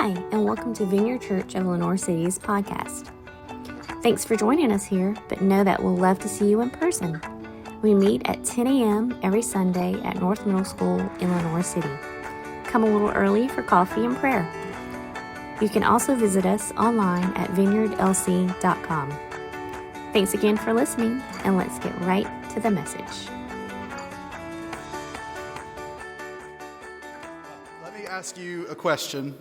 Hi, and welcome to Vineyard Church of Lenore City's podcast. Thanks for joining us here, but know that we'll love to see you in person. We meet at 10 a.m. every Sunday at North Middle School in Lenore City. Come a little early for coffee and prayer. You can also visit us online at vineyardlc.com. Thanks again for listening, and let's get right to the message. Let me ask you a question,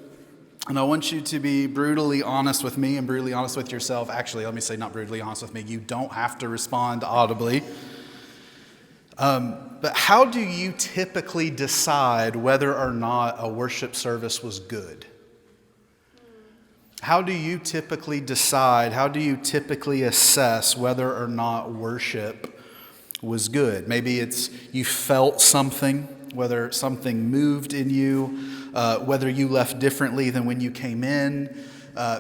and I want you to be brutally honest with me and brutally honest with yourself. Actually, let me say not brutally honest with me. You don't have to respond audibly. But how do you typically decide whether or not a worship service was good? How do you typically decide, how do you typically assess whether or not worship was good? Maybe it's you felt something, whether something moved in you, whether you left differently than when you came in.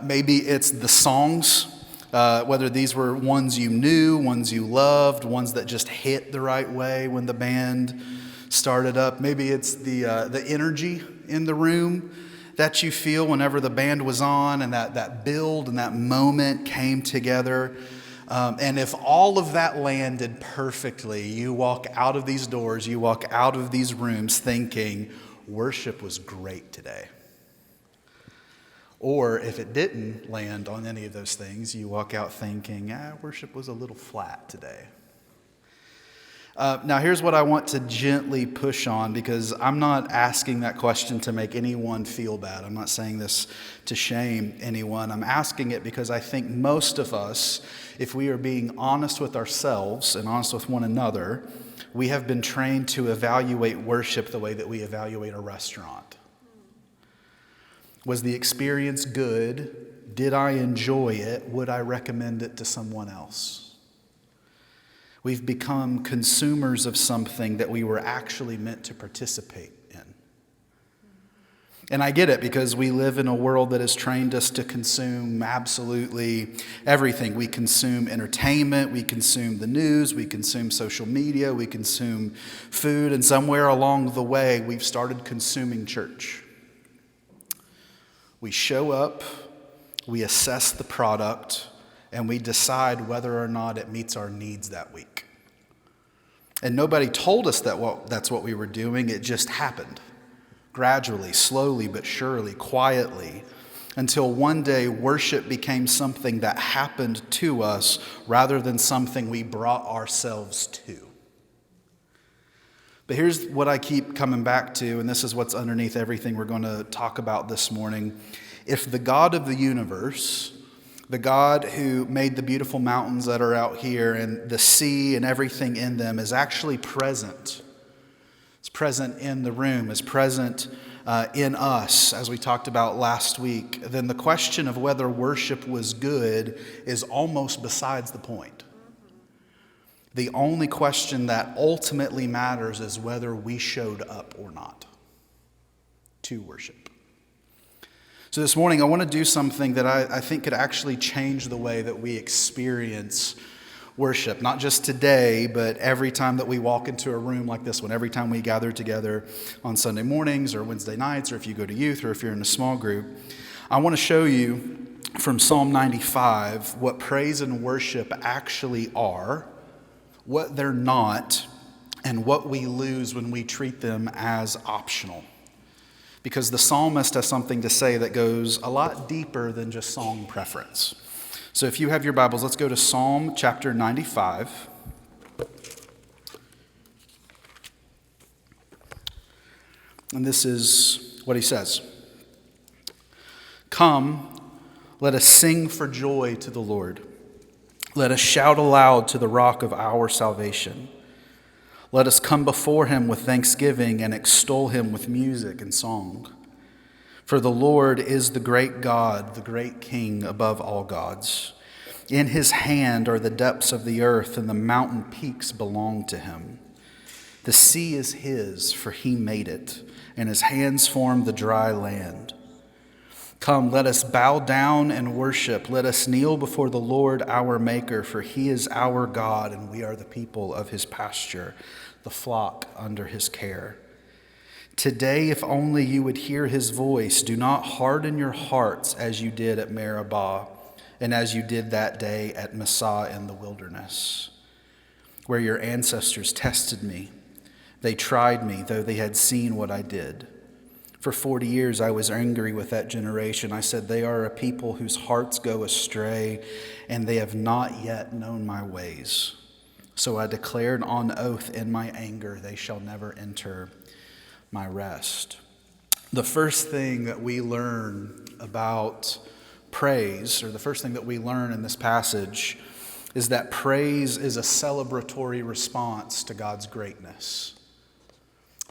Maybe it's the songs, whether these were ones you knew, ones you loved, ones that just hit the right way when the band started up. Maybe it's the energy in the room that you feel whenever the band was on and that build and that moment came together. And if all of that landed perfectly, you walk out of these doors, you walk out of these rooms thinking, worship was great today. Or if it didn't land on any of those things, you walk out thinking, worship was a little flat today. Now, here's what I want to gently push on, because I'm not asking that question to make anyone feel bad. I'm not saying this to shame anyone. I'm asking it because I think most of us, if we are being honest with ourselves and honest with one another, we have been trained to evaluate worship the way that we evaluate a restaurant. Was the experience good? Did I enjoy it? Would I recommend it to someone else? We've become consumers of something that we were actually meant to participate in. And I get it, because we live in a world that has trained us to consume absolutely everything. We consume entertainment, we consume the news, we consume social media, we consume food, and somewhere along the way, we've started consuming church. We show up, we assess the product, and we decide whether or not it meets our needs that week. And nobody told us that's what we were doing. It just happened. Gradually, slowly but surely, quietly, until one day worship became something that happened to us rather than something we brought ourselves to. But here's what I keep coming back to, and this is what's underneath everything we're going to talk about this morning. If the God of the universe, the God who made the beautiful mountains that are out here and the sea and everything in them, is actually present, is present in the room, is present in us, as we talked about last week, then the question of whether worship was good is almost besides the point. The only question that ultimately matters is whether we showed up or not to worship. So this morning, I want to do something that I think could actually change the way that we experience worship. Not just today, but every time that we walk into a room like this one, every time we gather together on Sunday mornings or Wednesday nights, or if you go to youth, or if you're in a small group. I want to show you from Psalm 95 what praise and worship actually are, what they're not, and what we lose when we treat them as optional. Because the psalmist has something to say that goes a lot deeper than just song preference. So if you have your Bibles, let's go to Psalm chapter 95. And this is what he says. Come, let us sing for joy to the Lord. Let us shout aloud to the rock of our salvation. Let us come before him with thanksgiving and extol him with music and song. For the Lord is the great God, the great King above all gods. In his hand are the depths of the earth, and the mountain peaks belong to him. The sea is his, for he made it, and his hands formed the dry land. Come, let us bow down and worship. Let us kneel before the Lord our Maker, for he is our God, and we are the people of his pasture, the flock under his care. Today, if only you would hear his voice, do not harden your hearts as you did at Meribah and as you did that day at Massah in the wilderness, where your ancestors tested me. They tried me, though they had seen what I did. For 40 years I was angry with that generation. I said, they are a people whose hearts go astray, and they have not yet known my ways. So I declared on oath in my anger, they shall never enter my rest. The first thing that we learn about praise, or the first thing that we learn in this passage, is that praise is a celebratory response to God's greatness.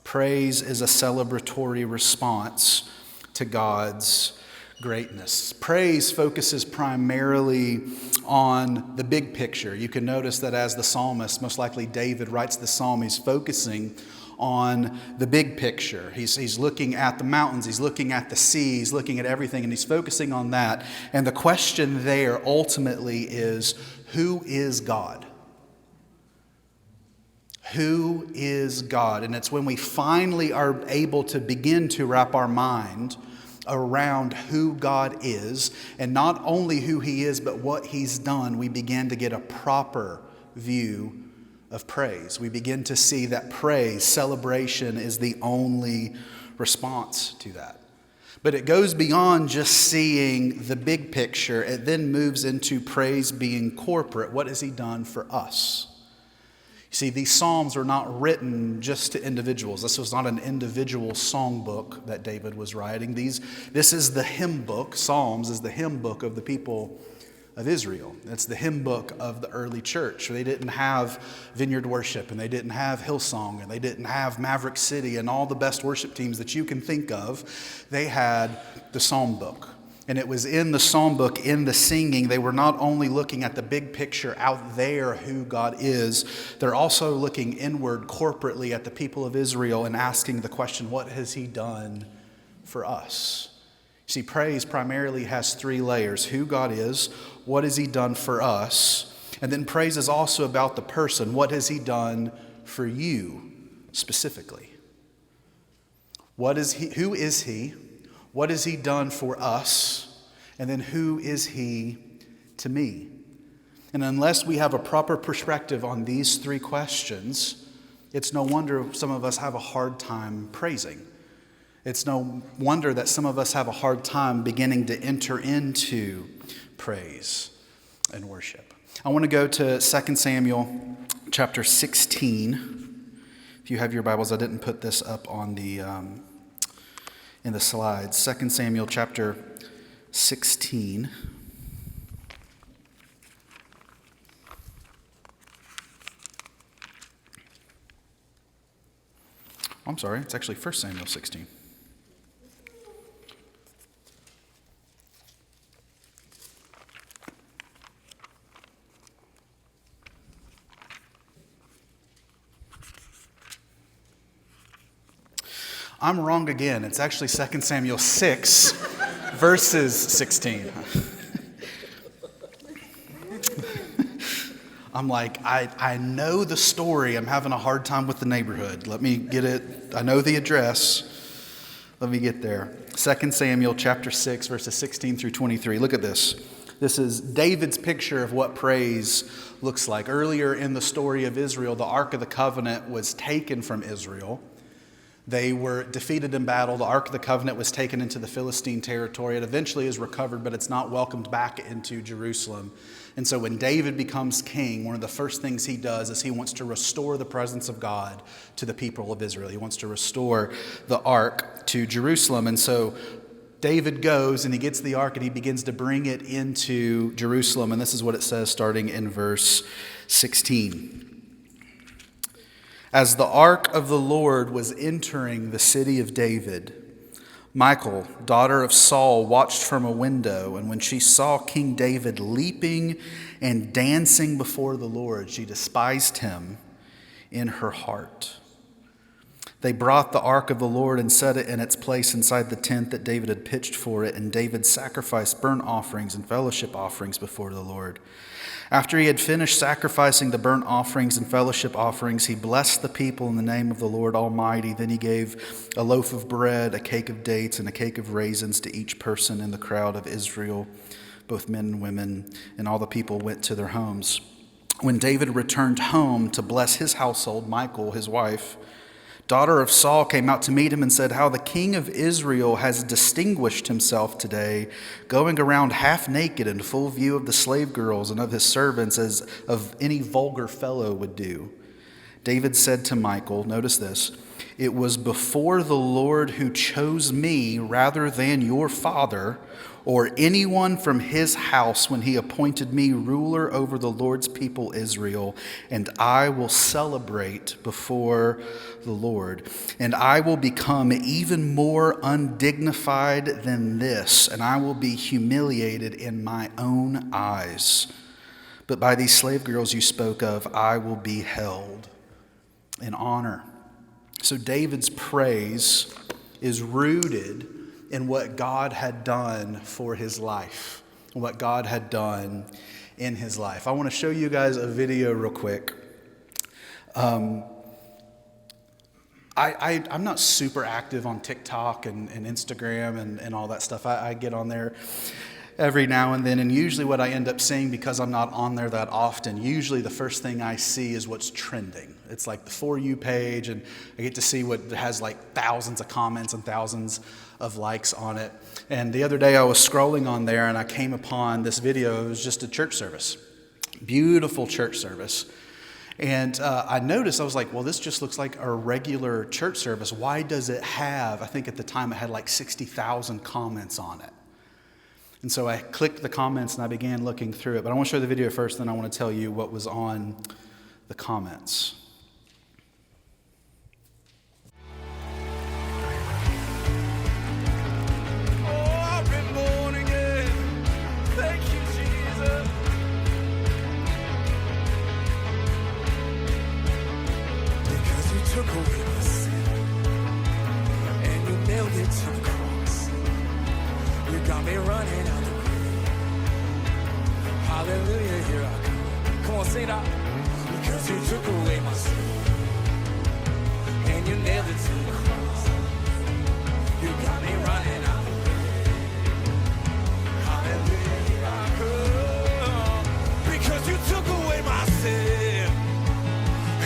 Praise is a celebratory response to God's greatness. Praise focuses primarily on the big picture. You can notice that as the psalmist, most likely David, writes the psalm, he's focusing on the big picture. He's looking at the mountains, he's looking at the sea, he's looking at everything, and he's focusing on that. And the question there ultimately is, who is God? Who is God? And it's when we finally are able to begin to wrap our mind around who God is, and not only who he is, but what he's done, we begin to get a proper view of praise. We begin to see that praise, celebration, is the only response to that. But it goes beyond just seeing the big picture. It then moves into praise being corporate. What has he done for us? You see, these psalms are not written just to individuals. This was not an individual songbook that David was writing. This is the hymn book. Psalms is the hymn book of the people of Israel. It's the hymn book of the early church. They didn't have Vineyard Worship, and they didn't have Hillsong, and they didn't have Maverick City, and all the best worship teams that you can think of. They had the psalm book. And it was in the psalm book, in the singing, they were not only looking at the big picture out there, who God is, they're also looking inward corporately at the people of Israel and asking the question, what has he done for us? See, praise primarily has three layers: who God is, what has he done for us, and then praise is also about the person. What has he done for you specifically? Who is he? What has he done for us? And then who is he to me? And unless we have a proper perspective on these three questions, it's no wonder some of us have a hard time praising. It's no wonder that some of us have a hard time beginning to enter into praise and worship. I want to go to 2 Samuel chapter 16. If you have your Bibles, I didn't put this up on in the slides. 2 Samuel chapter 16. I'm sorry, it's actually 1 Samuel 16. I'm wrong again. It's actually 2 Samuel 6, verses 16. I'm like, I know the story. I'm having a hard time with the neighborhood. Let me get it. I know the address. Let me get there. 2 Samuel chapter 6, verses 16 through 23. Look at this. This is David's picture of what praise looks like. Earlier in the story of Israel, the Ark of the Covenant was taken from Israel. They were defeated in battle. The Ark of the Covenant was taken into the Philistine territory. It eventually is recovered, but it's not welcomed back into Jerusalem. And so when David becomes king, one of the first things he does is he wants to restore the presence of God to the people of Israel. He wants to restore the Ark to Jerusalem. And so David goes and he gets the Ark and he begins to bring it into Jerusalem. And this is what it says starting in verse 16. As the ark of the Lord was entering the city of David, Michal, daughter of Saul, watched from a window, and when she saw King David leaping and dancing before the Lord, she despised him in her heart. They brought the ark of the Lord and set it in its place inside the tent that David had pitched for it, and David sacrificed burnt offerings and fellowship offerings before the Lord. After he had finished sacrificing the burnt offerings and fellowship offerings, he blessed the people in the name of the Lord Almighty. Then he gave a loaf of bread, a cake of dates, and a cake of raisins to each person in the crowd of Israel, both men and women, and all the people went to their homes. When David returned home to bless his household, Michal, his wife, daughter of Saul, came out to meet him and said, "How the king of Israel has distinguished himself today, going around half naked in full view of the slave girls and of his servants, as of any vulgar fellow would do." David said to Michal, notice this, "It was before the Lord who chose me rather than your father or anyone from his house when he appointed me ruler over the Lord's people Israel, and I will celebrate before the Lord. And I will become even more undignified than this, and I will be humiliated in my own eyes. But by these slave girls you spoke of, I will be held in honor." So David's praise is rooted in what God had done for his life, and what God had done in his life. I want to show you guys a video real quick. I'm not super active on TikTok and Instagram and all that stuff. I get on there every now and then, and usually what I end up seeing, because I'm not on there that often, usually the first thing I see is what's trending. It's like the For You page, and I get to see what has like thousands of comments and thousands of likes on it. And the other day I was scrolling on there and I came upon this video. It was just a church service, beautiful church service. And I noticed, I was like, well, this just looks like a regular church service. Why does it have, I think at the time it had like 60,000 comments on it. And so I clicked the comments and I began looking through it. But I want to show the video first, then I want to tell you what was on the comments. Took away my sin, and you nailed it to the cross. You got me running out the grave. Hallelujah, here I come. Come on, sing that. Because you took away my sin, and you nailed it to the cross. You got me running out the grave. Hallelujah, here I come. Because you took away my sin,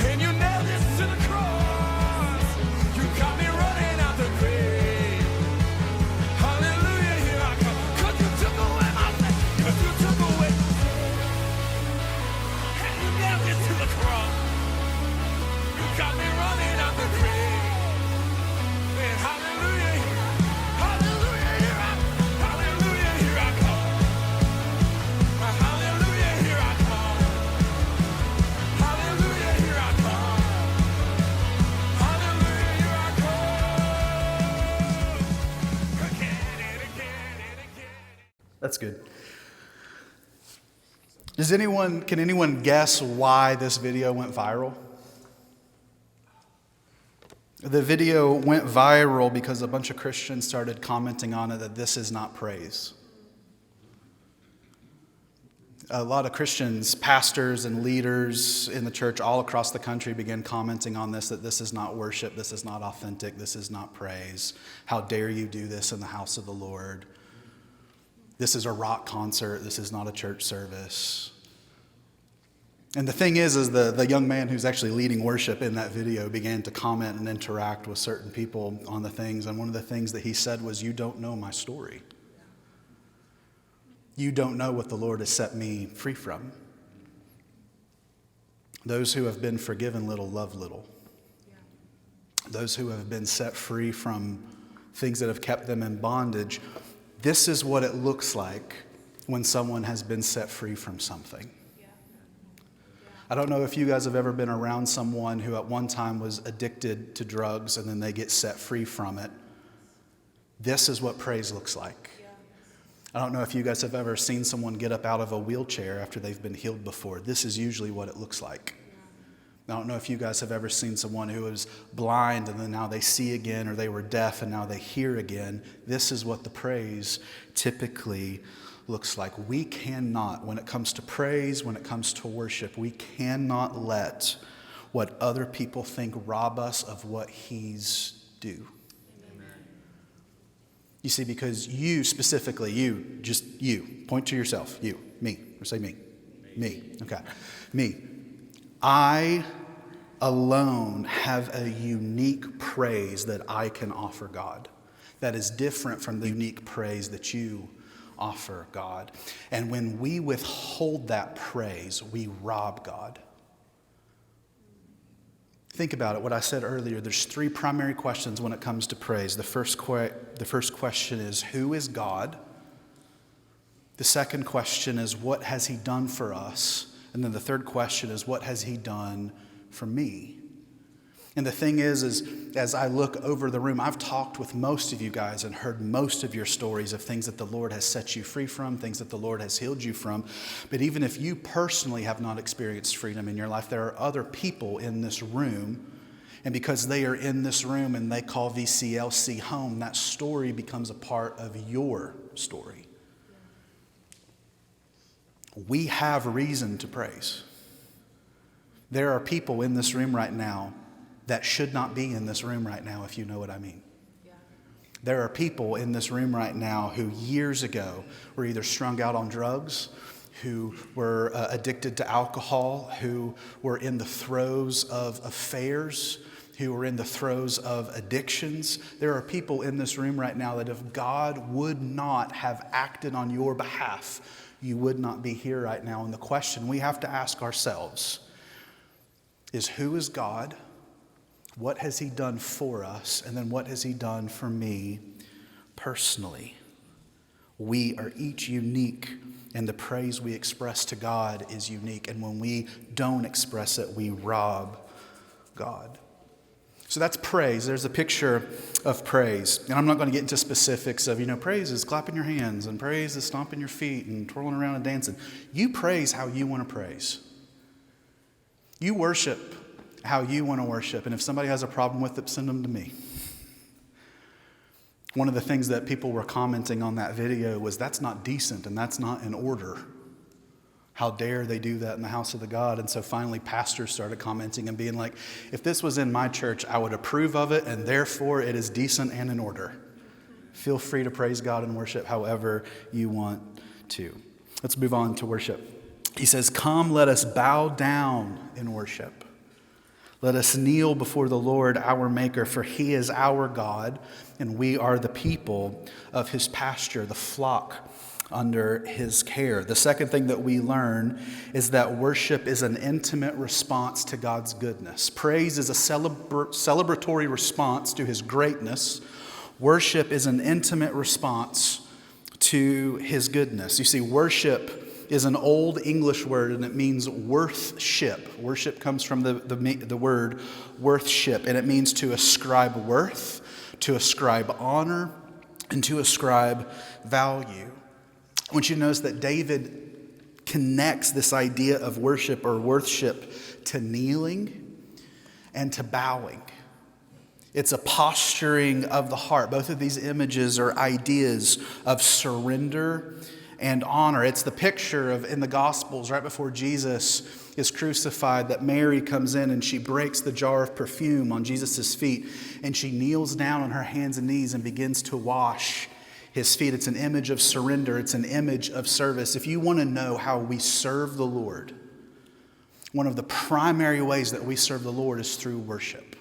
and you nailed it to the cross. That's good. Can anyone guess why this video went viral? The video went viral because a bunch of Christians started commenting on it that this is not praise. A lot of Christians, pastors and leaders in the church all across the country began commenting on this, that this is not worship, this is not authentic, this is not praise. How dare you do this in the house of the Lord? This is a rock concert. This is not a church service. And the thing is the young man who's actually leading worship in that video began to comment and interact with certain people on the things. And one of the things that he said was, "You don't know my story. You don't know what the Lord has set me free from. Those who have been forgiven little love little. Those who have been set free from things that have kept them in bondage. This is what it looks like when someone has been set free from something." I don't know if you guys have ever been around someone who at one time was addicted to drugs and then they get set free from it. This is what praise looks like. I don't know if you guys have ever seen someone get up out of a wheelchair after they've been healed before. This is usually what it looks like. I don't know if you guys have ever seen someone who was blind and then now they see again, or they were deaf and now they hear again. This is what the praise typically looks like. We cannot, when it comes to praise, when it comes to worship, we cannot let what other people think rob us of what He's due. You see, because you specifically, you, point to yourself, you, me, or say me, okay, me. I alone have a unique praise that I can offer God that is different from the unique praise that you offer God. And when we withhold that praise, we rob God. Think about it, what I said earlier. There's three primary questions when it comes to praise. The first question is, who is God? The second question is, what has He done for us? And then the third question is, what has He done for me? And the thing is as I look over the room, I've talked with most of you guys and heard most of your stories of things that the Lord has set you free from, things that the Lord has healed you from. But even if you personally have not experienced freedom in your life, there are other people in this room. And because they are in this room and they call VCLC home, that story becomes a part of your story. We have reason to praise. There are people in this room right now that should not be in this room right now, if you know what I mean. Yeah. There are people in this room right now who years ago were either strung out on drugs, who were addicted to alcohol, who were in the throes of affairs, who were in the throes of addictions. There are people in this room right now that if God would not have acted on your behalf, you would not be here right now. And the question we have to ask ourselves is, who is God? What has He done for us? And then what has He done for me personally? We are each unique, and the praise we express to God is unique. And when we don't express it, we rob God. So that's praise. There's a picture of praise. And I'm not going to get into specifics of, praise is clapping your hands, and praise is stomping your feet and twirling around and dancing. You praise how you want to praise. You worship how you want to worship. And if somebody has a problem with it, send them to me. One of the things that people were commenting on that video was, that's not decent and that's not in order. How dare they do that in the house of the God? And so finally pastors started commenting and being like, if this was in my church, I would approve of it, and therefore it is decent and in order. Feel free to praise God and worship however you want to. Let's move on to worship. He says, come, let us bow down in worship. Let us kneel before the Lord our Maker, for He is our God, and we are the people of His pasture, the flock under His care. The second thing that we learn is that worship is an intimate response to God's goodness. Praise is a celebratory response to His greatness. Worship is an intimate response to His goodness. You see, worship is an old English word, and it means worthship. Worship comes from the word worthship, and it means to ascribe worth, to ascribe honor, and to ascribe value. I want you to notice that David connects this idea of worship or worthship to kneeling and to bowing. It's a posturing of the heart. Both of these images are ideas of surrender and honor. It's the picture of, in the Gospels, right before Jesus is crucified, that Mary comes in and she breaks the jar of perfume on Jesus' feet, and she kneels down on her hands and knees and begins to wash His feet. It's an image of surrender. It's an image of service. If you want to know how we serve the Lord, one of the primary ways that we serve the Lord is through worship.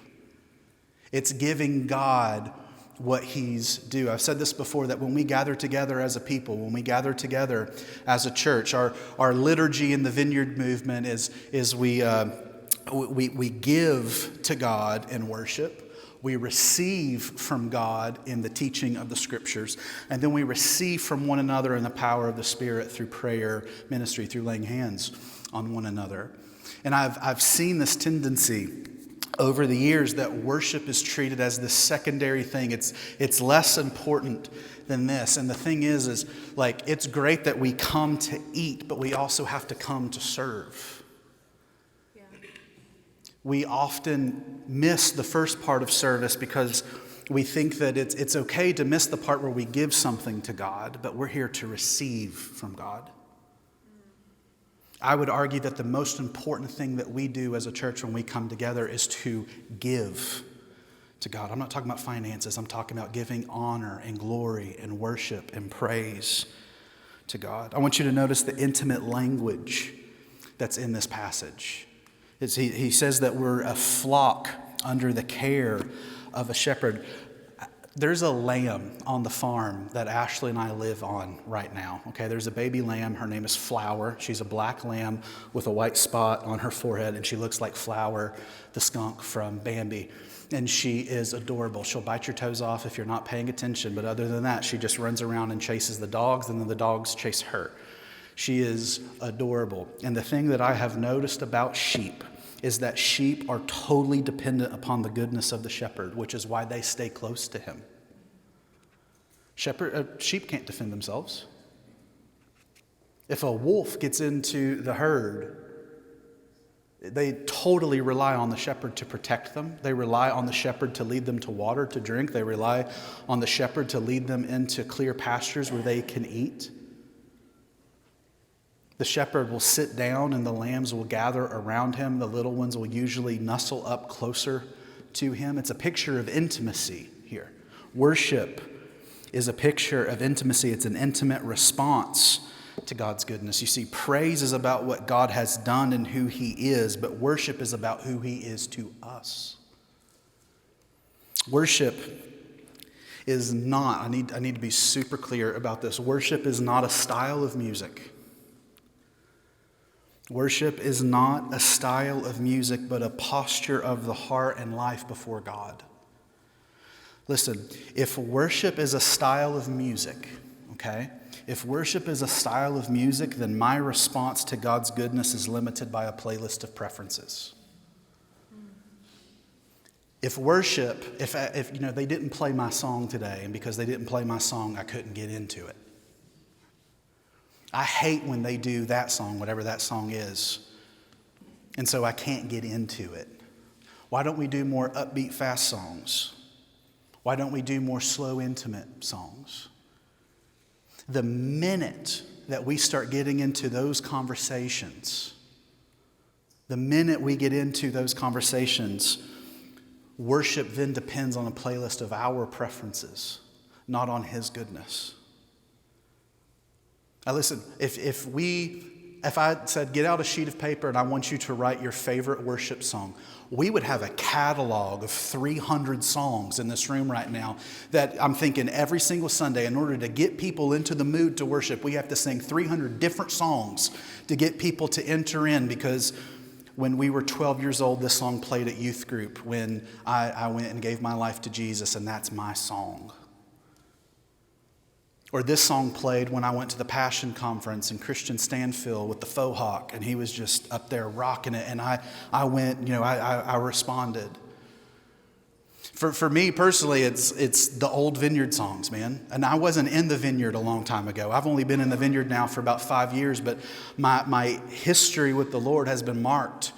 It's giving God what He's due. I've said this before, that when we gather together as a people, when we gather together as a church, our liturgy in the Vineyard movement is we give to God in worship. We receive from God in the teaching of the Scriptures, and then we receive from one another in the power of the Spirit through prayer, ministry, through laying hands on one another. And I've seen this tendency over the years that worship is treated as this secondary thing. It's less important than this. And the thing is like, it's great that we come to eat, but we also have to come to serve. We often miss the first part of service because we think that it's okay to miss the part where we give something to God, but we're here to receive from God. I would argue that the most important thing that we do as a church when we come together is to give to God. I'm not talking about finances. I'm talking about giving honor and glory and worship and praise to God. I want you to notice the intimate language that's in this passage. He says that we're a flock under the care of a shepherd. There's a lamb on the farm that Ashley and I live on right now. Okay, there's a baby lamb. Her name is Flower. She's a black lamb with a white spot on her forehead, and she looks like Flower, the skunk from Bambi. And she is adorable. She'll bite your toes off if you're not paying attention, but other than that, she just runs around and chases the dogs, and then the dogs chase her. She is adorable. And the thing that I have noticed about sheep is that sheep are totally dependent upon the goodness of the shepherd, which is why they stay close to him. Sheep can't defend themselves. If a wolf gets into the herd, they totally rely on the shepherd to protect them. They rely on the shepherd to lead them to water to drink. They rely on the shepherd to lead them into clear pastures where they can eat. The shepherd will sit down and the lambs will gather around him. The little ones will usually nestle up closer to him. It's a picture of intimacy here. Worship is a picture of intimacy. It's an intimate response to God's goodness. You see, praise is about what God has done and who he is, but worship is about who he is to us. Worship is not, I need to be super clear about this. Worship is not a style of music. Worship is not a style of music, but a posture of the heart and life before God. Listen, if worship is a style of music, okay? If worship is a style of music, then my response to God's goodness is limited by a playlist of preferences. If worship, if they didn't play my song today, and because they didn't play my song, I couldn't get into it. I hate when they do that song, whatever that song is, and so I can't get into it. Why don't we do more upbeat, fast songs? Why don't we do more slow, intimate songs? The minute that we start getting into those conversations, worship then depends on a playlist of our preferences, not on his goodness. Now listen, if I said, get out a sheet of paper and I want you to write your favorite worship song, we would have a catalog of 300 songs in this room right now that I'm thinking every single Sunday, in order to get people into the mood to worship, we have to sing 300 different songs to get people to enter in, because when we were 12 years old, this song played at youth group when I went and gave my life to Jesus, and that's my song. Or this song played when I went to the Passion Conference in Christian Stanfield with the Faux Hawk, and he was just up there rocking it, and I went, I responded. For me personally, it's the old Vineyard songs, man. And I wasn't in the Vineyard a long time ago. I've only been in the Vineyard now for about 5 years, but my history with the Lord has been marked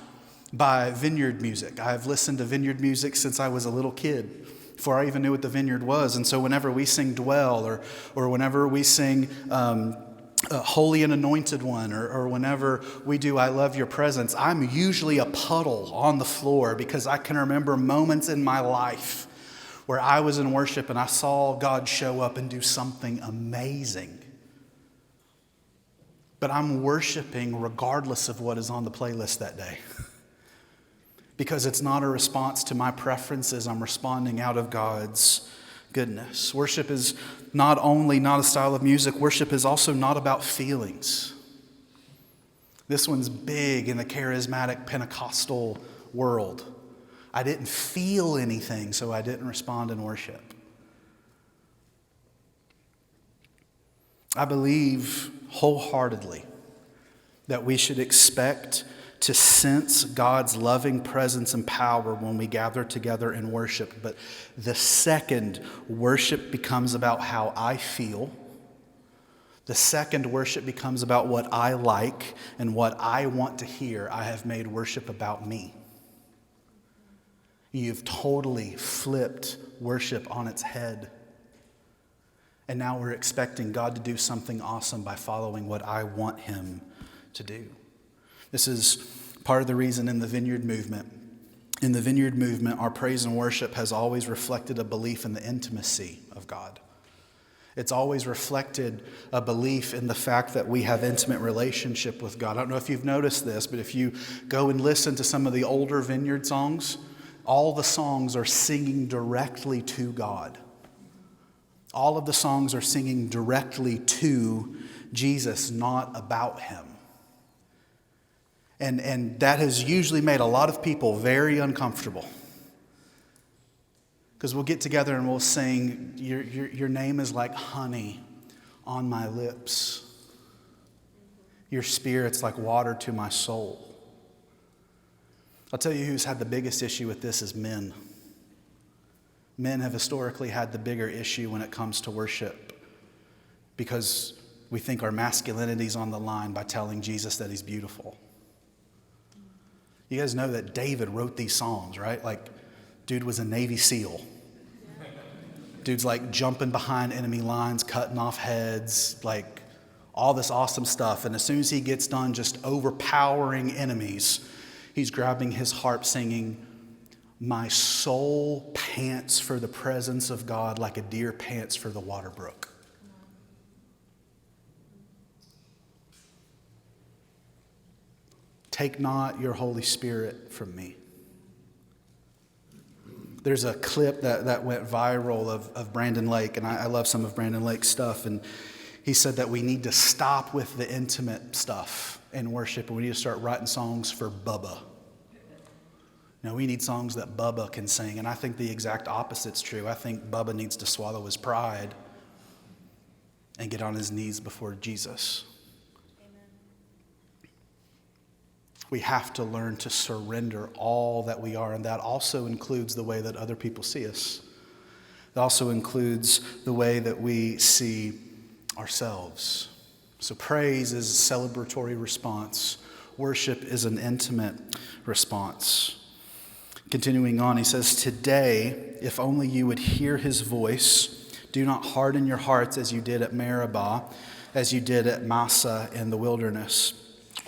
by Vineyard music. I've listened to Vineyard music since I was a little kid, before I even knew what the Vineyard was. And so whenever we sing Dwell, or whenever we sing Holy and Anointed One, or whenever we do I Love Your Presence, I'm usually a puddle on the floor, because I can remember moments in my life where I was in worship and I saw God show up and do something amazing. But I'm worshiping regardless of what is on the playlist that day. Because it's not a response to my preferences. I'm responding out of God's goodness. Worship is not only not a style of music, worship is also not about feelings. This one's big in the charismatic Pentecostal world. I didn't feel anything, so I didn't respond in worship. I believe wholeheartedly that we should expect to sense God's loving presence and power when we gather together in worship. But the second worship becomes about how I feel, the second worship becomes about what I like and what I want to hear, I have made worship about me. You've totally flipped worship on its head. And now we're expecting God to do something awesome by following what I want him to do. This is part of the reason in the Vineyard movement. In the Vineyard movement, our praise and worship has always reflected a belief in the intimacy of God. It's always reflected a belief in the fact that we have intimate relationship with God. I don't know if you've noticed this, but if you go and listen to some of the older Vineyard songs, all the songs are singing directly to God. All of the songs are singing directly to Jesus, not about him. And that has usually made a lot of people very uncomfortable. Because we'll get together and we'll sing, your name is like honey on my lips. Your spirit's like water to my soul. I'll tell you who's had the biggest issue with this is men. Men have historically had the bigger issue when it comes to worship because we think our masculinity's on the line by telling Jesus that he's beautiful. You guys know that David wrote these songs, right? Like, dude was a Navy SEAL. Dude's like jumping behind enemy lines, cutting off heads, like all this awesome stuff. And as soon as he gets done just overpowering enemies, he's grabbing his harp singing, my soul pants for the presence of God like a deer pants for the water brook. Take not your Holy Spirit from me. There's a clip that went viral of Brandon Lake, and I love some of Brandon Lake's stuff, and he said that we need to stop with the intimate stuff in worship, and we need to start writing songs for Bubba. Now, we need songs that Bubba can sing, and I think the exact opposite's true. I think Bubba needs to swallow his pride and get on his knees before Jesus. We have to learn to surrender all that we are, and that also includes the way that other people see us. It also includes the way that we see ourselves. So praise is a celebratory response. Worship is an intimate response. Continuing on, he says, today, if only you would hear his voice, do not harden your hearts as you did at Meribah, as you did at Massah in the wilderness,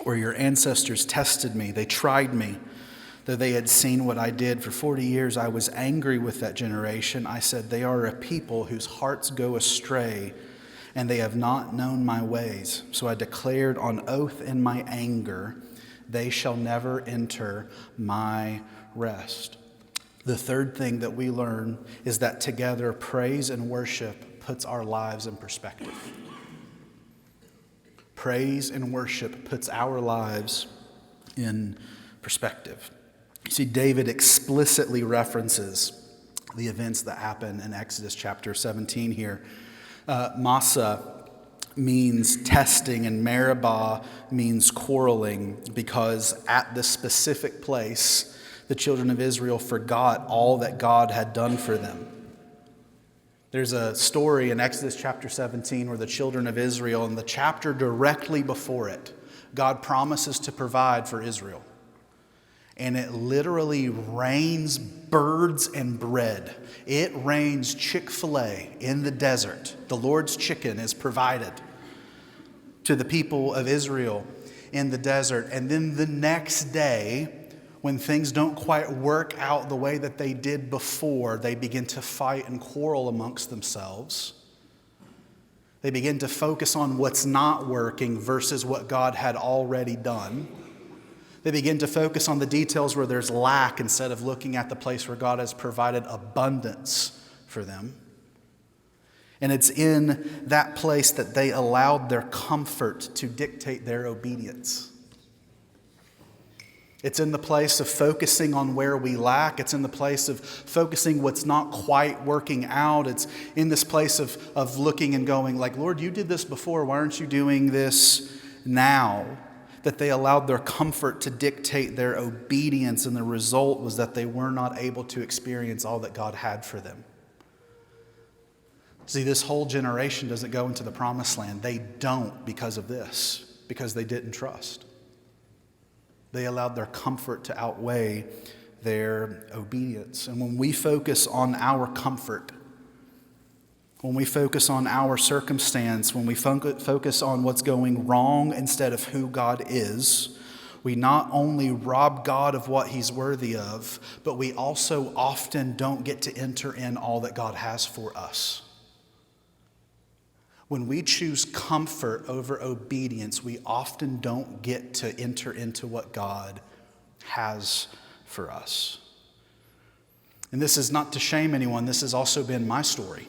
where your ancestors tested me. They tried me, though they had seen what I did. For 40 years I was angry with that generation. I said, they are a people whose hearts go astray, and they have not known my ways. So I declared on oath in my anger, they shall never enter my rest. The third thing that we learn is that together praise and worship puts our lives in perspective. Praise and worship puts our lives in perspective. You see, David explicitly references the events that happen in Exodus chapter 17 here. Massah means testing, and Meribah means quarreling, because at this specific place, the children of Israel forgot all that God had done for them. There's a story in Exodus chapter 17 where the children of Israel, in the chapter directly before it, God promises to provide for Israel. And it literally rains birds and bread. It rains Chick-fil-A in the desert. The Lord's chicken is provided to the people of Israel in the desert. And then the next day, when things don't quite work out the way that they did before, they begin to fight and quarrel amongst themselves. They begin to focus on what's not working versus what God had already done. They begin to focus on the details where there's lack instead of looking at the place where God has provided abundance for them. And it's in that place that they allowed their comfort to dictate their obedience. It's in the place of focusing on where we lack. It's in the place of focusing what's not quite working out. It's in this place of looking and going like, Lord, you did this before. Why aren't you doing this now? That they allowed their comfort to dictate their obedience, and the result was that they were not able to experience all that God had for them. See, this whole generation doesn't go into the promised land. They don't because of this, because they didn't trust. They allowed their comfort to outweigh their obedience. And when we focus on our comfort, when we focus on our circumstance, when we focus on what's going wrong instead of who God is, we not only rob God of what he's worthy of, but we also often don't get to enter in all that God has for us. When we choose comfort over obedience, we often don't get to enter into what God has for us. And this is not to shame anyone. This has also been my story.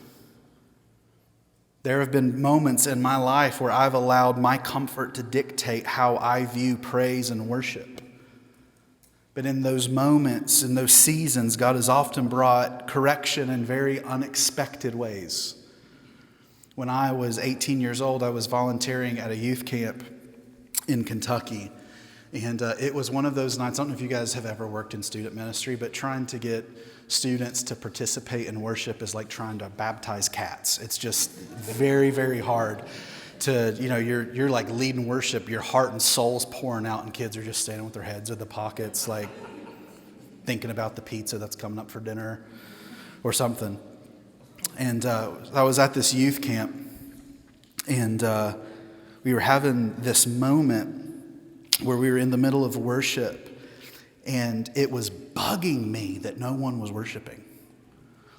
There have been moments in my life where I've allowed my comfort to dictate how I view praise and worship. But in those moments, in those seasons, God has often brought correction in very unexpected ways. When I was 18 years old, I was volunteering at a youth camp in Kentucky. And it was one of those nights, I don't know if you guys have ever worked in student ministry, but trying to get students to participate in worship is like trying to baptize cats. It's just very, very hard to, you're like leading worship, your heart and soul's pouring out, and kids are just standing with their heads in the pockets, like thinking about the pizza that's coming up for dinner or something. And I was at this youth camp, and we were having this moment where we were in the middle of worship, and it was bugging me that no one was worshiping.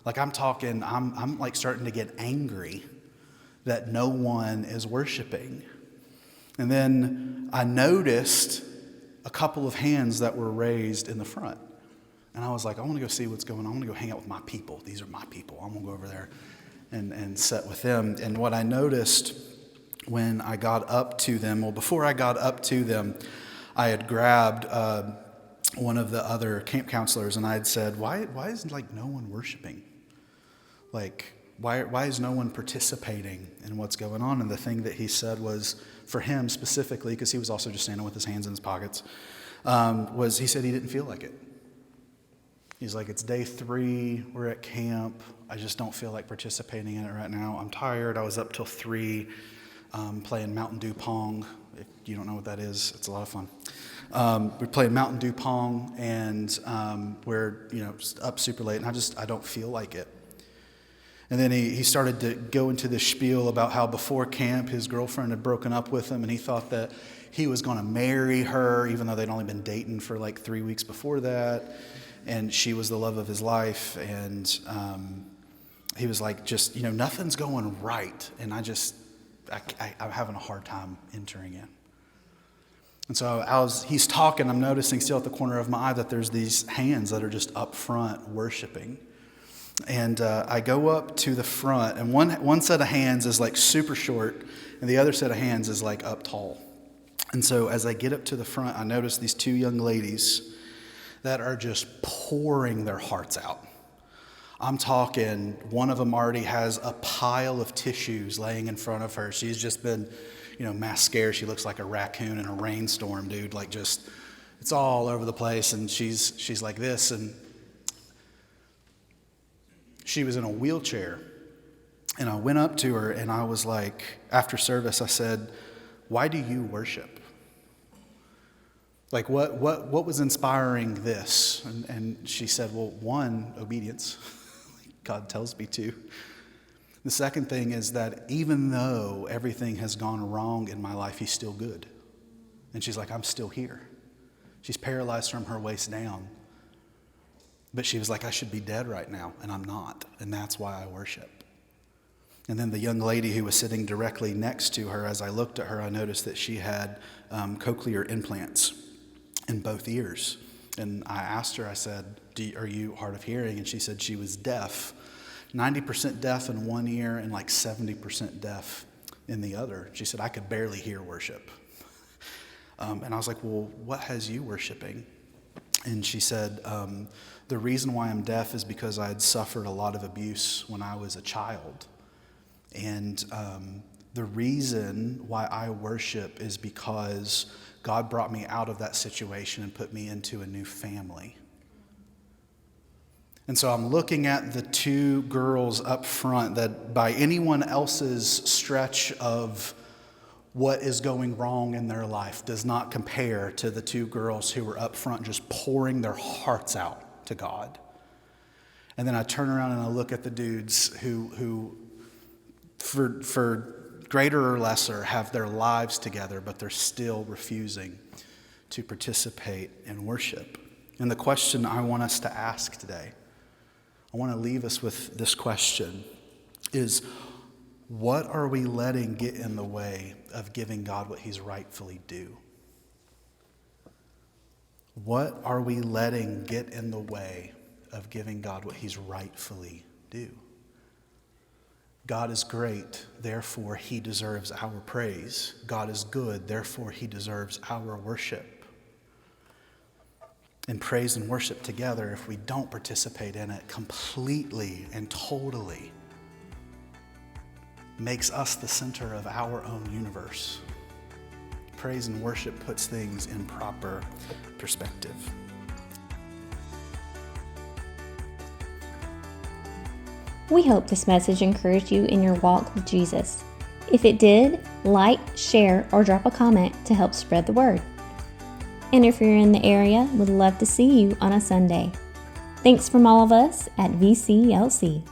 Like I'm like starting to get angry that no one is worshiping. And then I noticed a couple of hands that were raised in the front. And I was like, I want to go see what's going on. I want to go hang out with my people. These are my people. I'm going to go over there and sit with them. And what I noticed when I got up to them, before I got up to them, I had grabbed one of the other camp counselors, and I had said, why is like no one worshiping? Like, why is no one participating in what's going on? And the thing that he said was, for him specifically, because he was also just standing with his hands in his pockets, was he said he didn't feel like it. He's like, it's day 3, we're at camp, I just don't feel like participating in it right now. I'm tired, I was up till 3 playing Mountain Dew Pong. If you don't know what that is, it's a lot of fun. We're playing Mountain Dew Pong, and we're up super late, and I don't feel like it. And then he started to go into this spiel about how before camp his girlfriend had broken up with him, and he thought that he was going to marry her, even though they'd only been dating for like 3 weeks before that, and she was the love of his life. And he was like, just nothing's going right, and I'm having a hard time entering in. And so he's talking, I'm noticing still at the corner of my eye that there's these hands that are just up front worshiping. And I go up to the front, and one set of hands is like super short, and the other set of hands is like up tall. And so as I get up to the front, I notice these 2 young ladies that are just pouring their hearts out. I'm talking, one of them already has a pile of tissues laying in front of her. She's just been, mass scared. She looks like a raccoon in a rainstorm, dude. Like just, it's all over the place. And she's like this. And she was in a wheelchair. And I went up to her and I was like, after service, I said, why do you worship? Like what was inspiring this? And she said, well, one, obedience. God tells me to. The second thing is that even though everything has gone wrong in my life, he's still good. And she's like, I'm still here. She's paralyzed from her waist down. But she was like, I should be dead right now, and I'm not. And that's why I worship. And then the young lady who was sitting directly next to her, as I looked at her, I noticed that she had cochlear implants in both ears. And I asked her, I said, are you hard of hearing? And she said she was deaf, 90% deaf in one ear and like 70% deaf in the other. She said, I could barely hear worship. And I was like, well, what has you worshiping? And she said, the reason why I'm deaf is because I had suffered a lot of abuse when I was a child. And the reason why I worship is because God brought me out of that situation and put me into a new family. And so I'm looking at the 2 girls up front that by anyone else's stretch of what is going wrong in their life does not compare to the 2 girls who were up front just pouring their hearts out. to God. And then I turn around and I look at the dudes who for greater or lesser, have their lives together, but they're still refusing to participate in worship. And the question I want us to ask today, I want to leave us with this question, is what are we letting get in the way of giving God what he's rightfully due? What are we letting get in the way of giving God what he's rightfully due? God is great, therefore he deserves our praise. God is good, therefore he deserves our worship. And praise and worship together, if we don't participate in it completely and totally, makes us the center of our own universe. Praise and worship puts things in proper perspective. We hope this message encouraged you in your walk with Jesus. If it did, like, share, or drop a comment to help spread the word. And if you're in the area, we'd love to see you on a Sunday. Thanks from all of us at VCLC.